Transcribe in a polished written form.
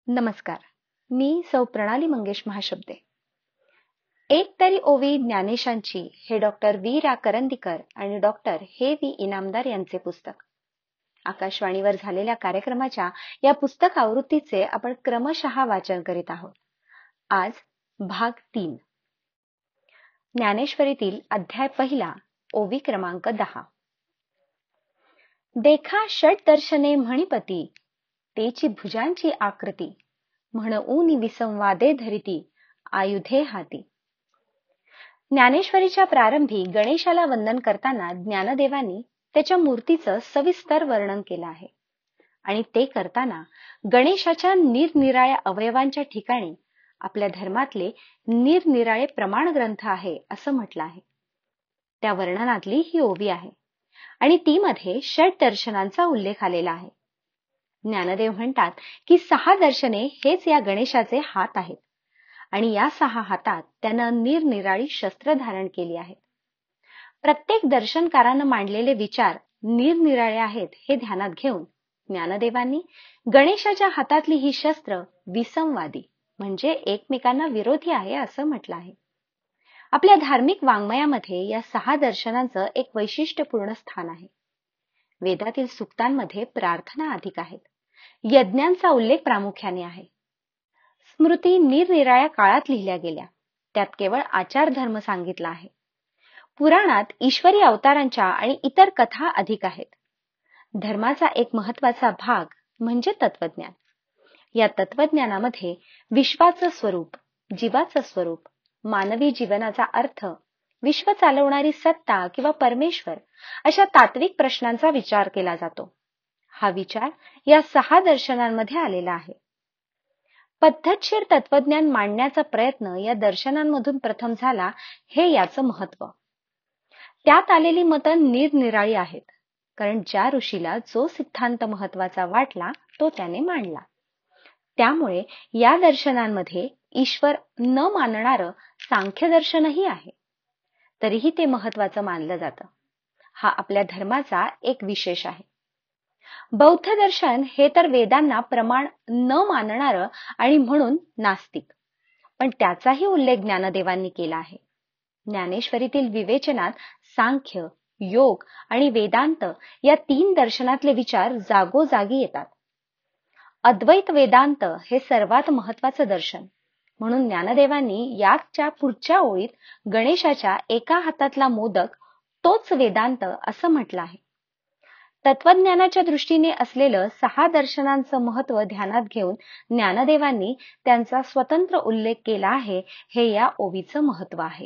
नमस्कार. मी सौ प्रणाली मंगेश महाशब्दे. एक तरी ओवी ज्ञानेशांची हे डॉक्टर वी रा करंदीकर आणि डॉक्टर हे वी इनामदार यांचे पुस्तक. आकाशवाणीवर झालेल्या कार्यक्रमाच्या या पुस्तक आवृत्तीचे आपण क्रमशः वाचन करीत आहोत. आज भाग 3. ज्ञानेश्वरीतील अध्याय 1 ओवी क्रमांक 10. देखा षट दर्शने म्हणिपती, तेची भुजांची आकृती, म्हणून विसंवादे धरिती, आयुधे हाती. ज्ञानेश्वरीच्या प्रारंभी गणेशाला वंदन करताना ज्ञानदेवांनी त्याच्या मूर्तीचं सविस्तर वर्णन केलं आहे आणि ते करताना गणेशाच्या निरनिराळ्या अवयवांच्या ठिकाणी आपल्या धर्मातले निरनिराळे प्रमाण ग्रंथ आहे असं म्हटलं आहे. त्या वर्णनातली ही ओवी आहे आणि ती मध्ये षट दर्शनांचा उल्लेख आलेला आहे. ज्ञानदेव म्हणतात की 6 दर्शने हेच या गणेशाचे हात आहेत आणि या 6 हातात त्यानं निरनिराळी शस्त्र धारण केली आहेत. प्रत्येक दर्शनकारानं मांडलेले विचार निरनिराळे आहेत हे ध्यानात घेऊन ज्ञानदेवांनी गणेशाच्या हातातली ही शस्त्र विसंवादी म्हणजे एकमेकांना विरोधी आहे असं म्हटलं आहे. आपल्या धार्मिक वाङ्मयामध्ये या 6 दर्शनांचं एक वैशिष्ट्यपूर्ण स्थान आहे. वेदातील सूक्तांमध्ये प्रार्थना अधिक आहेत. यज्ञांचा उल्लेख प्रामुख्याने आहे. स्मृती निरनिराळ्या काळात लिहिल्या गेल्या, त्यात केवळ आचार धर्म सांगितला आहे. पुराणात ईश्वरी अवतारांच्या आणि इतर कथा अधिक आहेत. धर्माचा एक महत्वाचा भाग म्हणजे तत्वज्ञान. या तत्वज्ञानामध्ये विश्वाचं स्वरूप, जीवाचं स्वरूप, मानवी जीवनाचा अर्थ, विश्व चालवणारी सत्ता किंवा परमेश्वर अशा तात्विक प्रश्नांचा विचार केला जातो. हा विचार या 6 दर्शनांमध्ये आलेला आहे. पद्धतशीर तत्वज्ञान मांडण्याचा प्रयत्न या दर्शनांमधून प्रथम झाला हे याचं महत्व. त्यात आलेली मतं निरनिराळी आहेत, कारण ज्या ऋषीला जो सिद्धांत महत्वाचा वाटला तो त्याने मांडला. त्यामुळे या दर्शनांमध्ये ईश्वर न मानणारं सांख्य दर्शनही आहे, तरीही ते महत्वाचं मानलं जातं. हा आपल्या धर्माचा एक विशेष आहे. बौद्ध दर्शन हे तर वेदांना प्रमाण न मानणारं आणि म्हणून नास्तिक, पण त्याचाही उल्लेख ज्ञानदेवांनी केला आहे. ज्ञानेश्वरीतील विवेचनात सांख्य, योग आणि वेदांत या 3 दर्शनातले विचार जागोजागी येतात. अद्वैत वेदांत हे सर्वात महत्वाचं दर्शन, म्हणून ज्ञानदेवांनी याच्या पुढच्या ओळीत गणेशाच्या एका हातातला मोदक तोच वेदांत असं म्हटलं आहे. तत्वज्ञानाच्या दृष्टीने असलेलं 6 दर्शनांचं महत्व ध्यानात घेऊन ज्ञानदेवांनी त्यांचा स्वतंत्र उल्लेख केला आहे. हे या ओवीचं महत्व आहे.